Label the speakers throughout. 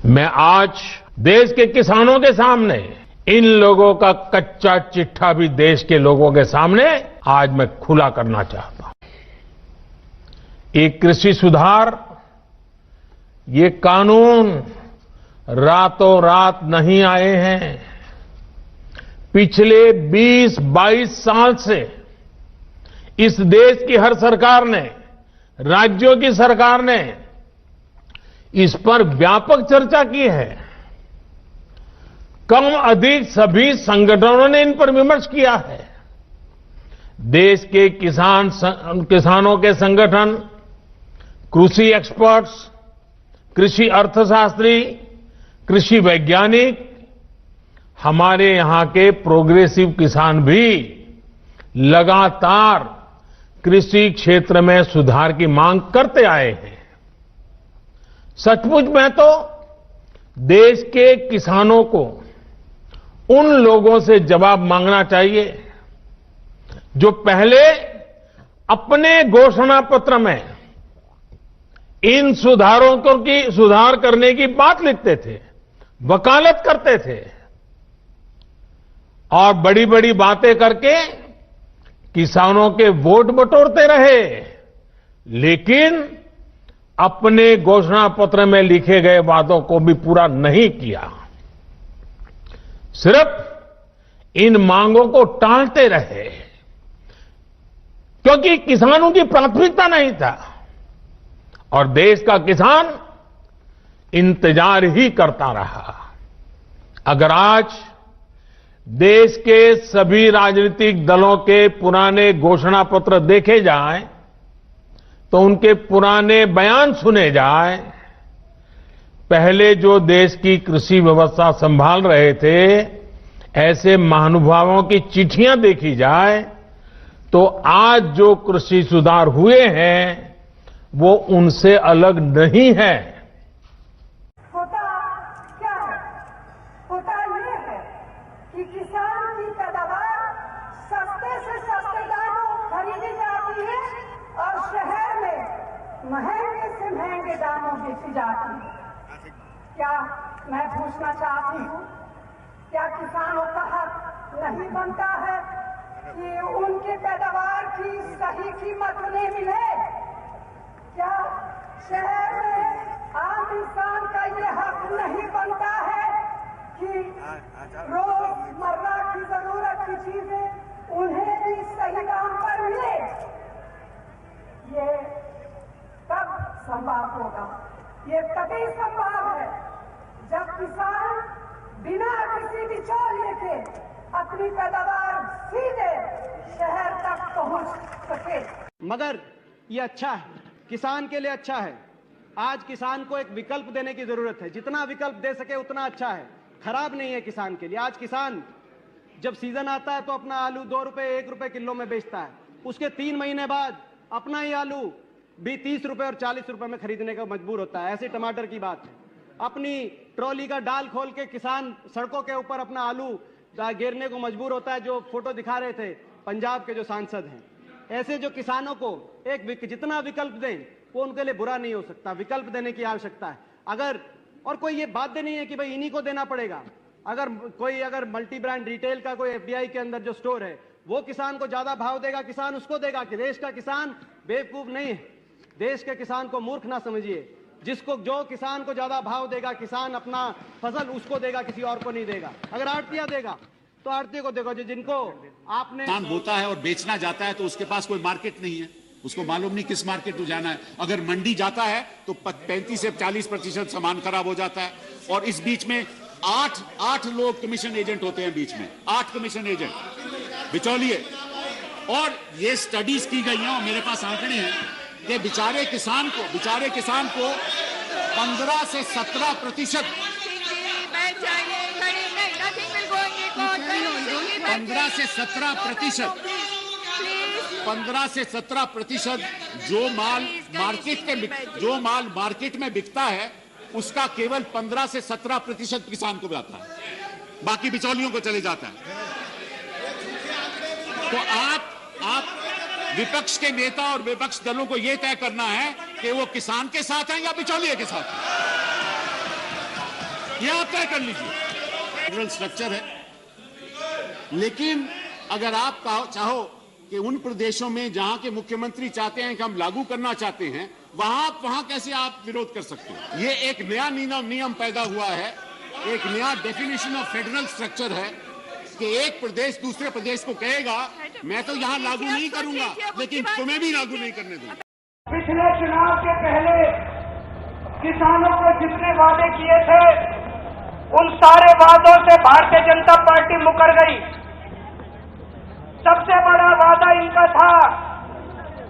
Speaker 1: मैं आज देश के किसानों के सामने इन लोगों का कच्चा चिट्ठा भी देश के लोगों के सामने आज मैं खुला करना चाहता हूं। ये कृषि सुधार, ये कानून रातों रात नहीं आए हैं। पिछले 20-22 साल से इस देश की हर सरकार ने, राज्यों की सरकार ने इस पर व्यापक चर्चा की है। कम अधिक सभी संगठनों ने इन पर विमर्श किया है। देश के किसानों के संगठन, कृषि एक्सपर्ट्स, कृषि अर्थशास्त्री, कृषि वैज्ञानिक, हमारे यहां के प्रोग्रेसिव किसान भी लगातार कृषि क्षेत्र में सुधार की मांग करते आए हैं। सचमुच में तो देश के किसानों को उन लोगों से जवाब मांगना चाहिए जो पहले अपने घोषणा पत्र में इन सुधार करने की बात लिखते थे, वकालत करते थे और बड़ी बड़ी बातें करके किसानों के वोट बटोरते रहे, लेकिन अपने घोषणा पत्र में लिखे गए वादों को भी पूरा नहीं किया। सिर्फ इन मांगों को टालते रहे क्योंकि किसानों की प्राथमिकता नहीं था और देश का किसान इंतजार ही करता रहा। अगर आज देश के सभी राजनीतिक दलों के पुराने घोषणा पत्र देखे जाएं, तो उनके पुराने बयान सुने जाएं, पहले जो देश की कृषि व्यवस्था संभाल रहे थे, ऐसे महानुभावों की चिट्ठियां देखी जाए, तो आज जो कृषि सुधार हुए हैं वो उनसे अलग नहीं है।
Speaker 2: होता क्या है? होता ये है कि किसान की पैदावार सस्ते से सस्ते दामों खरीदी जाती है और शहर में महंगे से महंगे दामों बेची जाती है। क्या मैं पूछना चाहती हूँ, क्या किसानों का हक नहीं बनता है कि उनके पैदावार की सही कीमत उन्हें मिले? क्या शहर में आम इंसान का ये हक नहीं बनता है कि रोजमर्रा की जरूरत की चीजें उन्हें भी सही दाम पर मिले? ये कब संभव होगा? ये तभी संभव है जब किसान बिना किसी बिचौलिए के अपनी पैदावार सीधे शहर तक पहुंच सके।
Speaker 3: मगर ये अच्छा है, किसान के लिए अच्छा है। आज किसान को एक विकल्प देने की जरूरत है। जितना विकल्प दे सके उतना अच्छा है, खराब नहीं है किसान के लिए। आज किसान जब सीजन आता है तो अपना आलू 2 रुपए 1 रुपए किलो में बेचता है, उसके 3 महीने बाद अपना ही आलू भी 30 रुपए और 40 रुपए में खरीदने का मजबूर होता है। ऐसे टमाटर की बात है। अपनी ट्रॉली का डाल खोल के किसान सड़कों के ऊपर अपना आलू गिरने को मजबूर होता है, जो फोटो दिखा रहे थे पंजाब के जो सांसद हैं। ऐसे जो किसानों को जितना विकल्प दें वो उनके लिए बुरा नहीं हो सकता। विकल्प देने की आवश्यकता है। और कोई ये बाध्य नहीं है कि भाई इन्हीं को देना पड़ेगा। अगर मल्टी ब्रांड रिटेल का कोई एफडीआई के अंदर जो स्टोर है वो किसान को ज्यादा भाव देगा, किसान उसको देगा। कि देश का किसान बेवकूफ नहीं है। देश के किसान को मूर्ख ना समझिए। जो किसान को ज्यादा भाव देगा, किसान अपना फसल उसको देगा, किसी और को नहीं देगा। अगर आड़तिया देगा तो आड़ती को देखो, जिनको आपने
Speaker 4: किसान होता है और बेचना जाता है तो उसके पास कोई मार्केट नहीं है, उसको मालूम नहीं किस मार्केट में जाना है। अगर मंडी जाता है तो 35 से 40% सामान खराब हो जाता है। और इस बीच में 8 लोग कमीशन एजेंट होते हैं, बीच में 8 कमीशन एजेंट बिचौलिए। और ये स्टडीज की गई हैं और मेरे पास आंकड़े हैं कि बेचारे किसान को 15 से 17% 15 से 17% जो माल मार्केट में बिकता है उसका केवल 15 से 17% किसान को जाता है, बाकी बिचौलियों को चले जाता है। तो आप विपक्ष के नेता और विपक्ष दलों को यह तय करना है कि वो किसान के साथ हैं या बिचौलिए के साथ हैं। ये आप तय कर लीजिए। फेडरल स्ट्रक्चर है, लेकिन अगर आप चाहो कि उन प्रदेशों में जहां के मुख्यमंत्री चाहते हैं कि हम लागू करना चाहते हैं, वहां कैसे आप विरोध कर सकते हैं? ये एक नया नियम पैदा हुआ है, एक नया डेफिनेशन ऑफ फेडरल स्ट्रक्चर है कि एक प्रदेश दूसरे प्रदेश को कहेगा मैं तो यहां लागू नहीं करूंगा, लेकिन तुम्हें भी लागू नहीं करने दूंगा।
Speaker 2: पिछले चुनाव के पहले किसानों को जितने वादे किए थे, उन सारे वादों से भारतीय जनता पार्टी मुकर गई। सबसे बड़ा वादा इनका था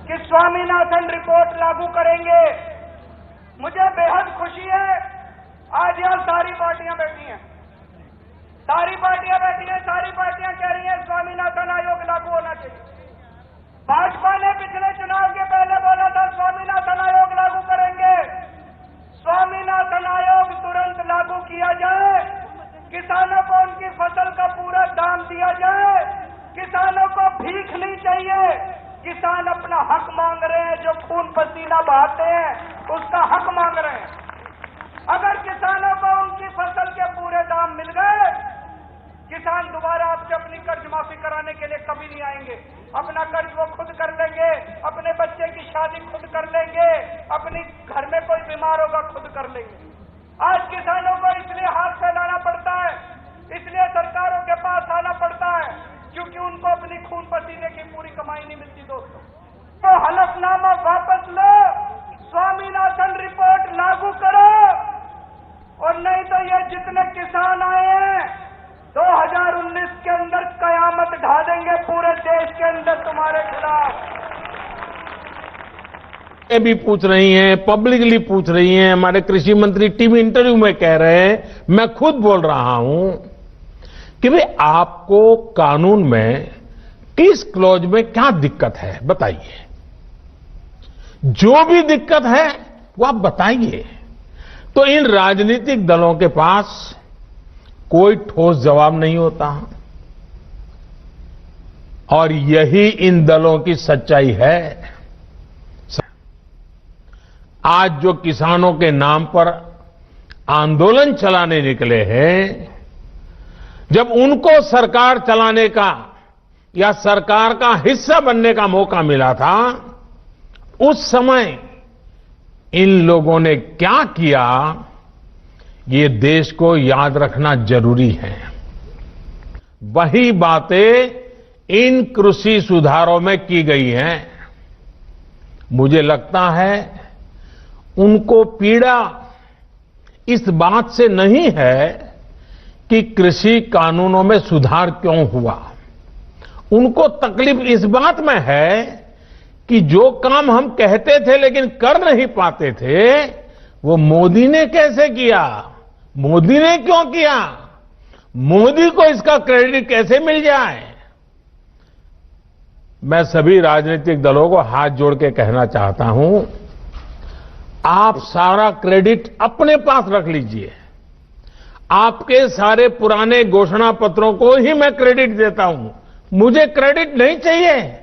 Speaker 2: कि स्वामीनाथन रिपोर्ट लागू करेंगे। मुझे बेहद खुशी है, आज यहां सारी पार्टियां बैठी हैं, सारी पार्टियां कह रही हैं स्वामीनाथन आयोग लागू होना चाहिए। भाजपा ने पिछले चुनाव के पहले बोला था स्वामीनाथन आयोग लागू करेंगे। स्वामीनाथन आयोग तुरंत लागू किया जाए, किसानों को उनकी फसल का पूरा दाम दिया जाए, किसानों को भीख नहीं चाहिए। किसान अपना हक मांग रहे हैं, जो खून पसीना बहाते हैं उसका हक मांग रहे हैं। अगर किसानों को उनकी फसल के पूरे दाम मिल गए, किसान दोबारा आपसे अपनी कर्ज माफी कराने के लिए कभी नहीं आएंगे। अपना कर्ज वो खुद कर लेंगे, अपने बच्चे की शादी खुद कर लेंगे, अपनी घर में कोई बीमार होगा खुद कर लेंगे। आज किसानों को इसलिए हाथ फैलाना पड़ता है, इसलिए सरकारों के पास आना पड़ता है, क्योंकि उनको अपनी खून पसीने की पूरी कमाई नहीं मिलती। दोस्तों, तो हलफनामा वापस लो, स्वामीनाथन रिपोर्ट लागू करो, और नहीं तो ये जितने किसान आए हैं 2019 के अंदर कयामत ढा देंगे पूरे देश के अंदर तुम्हारे खिलाफ।
Speaker 1: ये भी पूछ रही हैं, पब्लिकली पूछ रही हैं, हमारे कृषि मंत्री टीवी इंटरव्यू में कह रहे हैं, मैं खुद बोल रहा हूं कि भाई आपको कानून में किस क्लॉज में क्या दिक्कत है बताइए। जो भी दिक्कत है वो आप बताइए। तो इन राजनीतिक दलों के पास कोई ठोस जवाब नहीं होता, और यही इन दलों की सच्चाई है। आज जो किसानों के नाम पर आंदोलन चलाने निकले हैं, जब उनको सरकार चलाने का या सरकार का हिस्सा बनने का मौका मिला था, उस समय इन लोगों ने क्या किया, ये देश को याद रखना जरूरी है। वही बातें इन कृषि सुधारों में की गई हैं। मुझे लगता है उनको पीड़ा इस बात से नहीं है कि कृषि कानूनों में सुधार क्यों हुआ। उनको तकलीफ इस बात में है कि जो काम हम कहते थे लेकिन कर नहीं पाते थे, वो मोदी ने कैसे किया, मोदी ने क्यों किया, मोदी को इसका क्रेडिट कैसे मिल जाए। मैं सभी राजनीतिक दलों को हाथ जोड़ के कहना चाहता हूं, आप सारा क्रेडिट अपने पास रख लीजिए। आपके सारे पुराने घोषणा पत्रों को ही मैं क्रेडिट देता हूं, मुझे क्रेडिट नहीं चाहिए।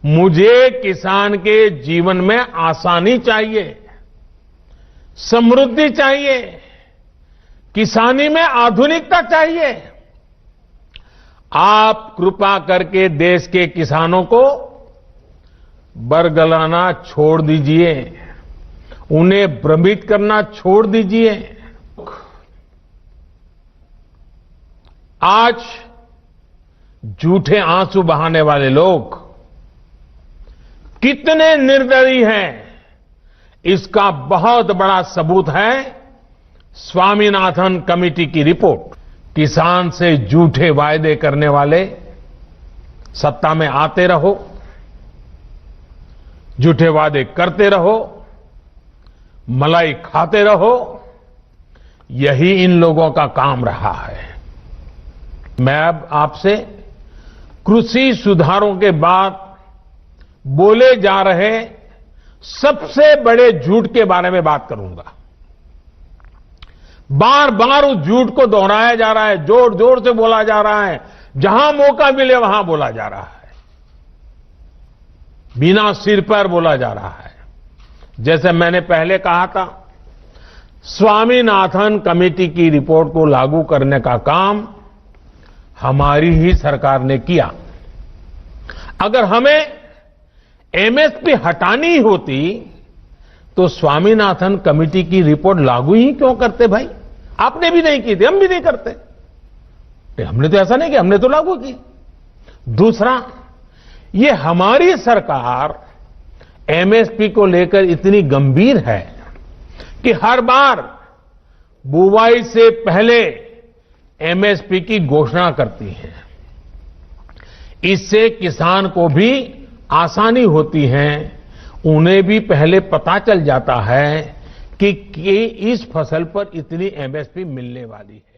Speaker 1: मुझे किसान के जीवन में आसानी चाहिए, समृद्धि चाहिए, किसानी में आधुनिकता चाहिए। आप कृपा करके देश के किसानों को बरगलाना छोड़ दीजिए, उन्हें भ्रमित करना छोड़ दीजिए। आज झूठे आंसू बहाने वाले लोग कितने निर्दयी हैं, इसका बहुत बड़ा सबूत है स्वामीनाथन कमेटी की रिपोर्ट। किसान से झूठे वायदे करने वाले सत्ता में आते रहो, झूठे वादे करते रहो, मलाई खाते रहो, यही इन लोगों का काम रहा है। मैं अब आपसे कृषि सुधारों के बाद बोले जा रहे सबसे बड़े झूठ के बारे में बात करूंगा। बार बार उस झूठ को दोहराया जा रहा है, जोर जोर से बोला जा रहा है, जहां मौका मिले वहां बोला जा रहा है, बिना सिर पर बोला जा रहा है। जैसे मैंने पहले कहा था, स्वामीनाथन कमेटी की रिपोर्ट को लागू करने का काम हमारी ही सरकार ने किया। अगर हमें एमएसपी हटानी होती तो स्वामीनाथन कमेटी की रिपोर्ट लागू ही क्यों करते भाई? आपने भी नहीं की थी, हम भी नहीं करते। हमने तो ऐसा नहीं किया, हमने तो लागू की। दूसरा, ये हमारी सरकार एमएसपी को लेकर इतनी गंभीर है कि हर बार बुवाई से पहले एमएसपी की घोषणा करती है। इससे किसान को भी आसानी होती है, उन्हें भी पहले पता चल जाता है कि इस फसल पर इतनी एमएसपी मिलने वाली है।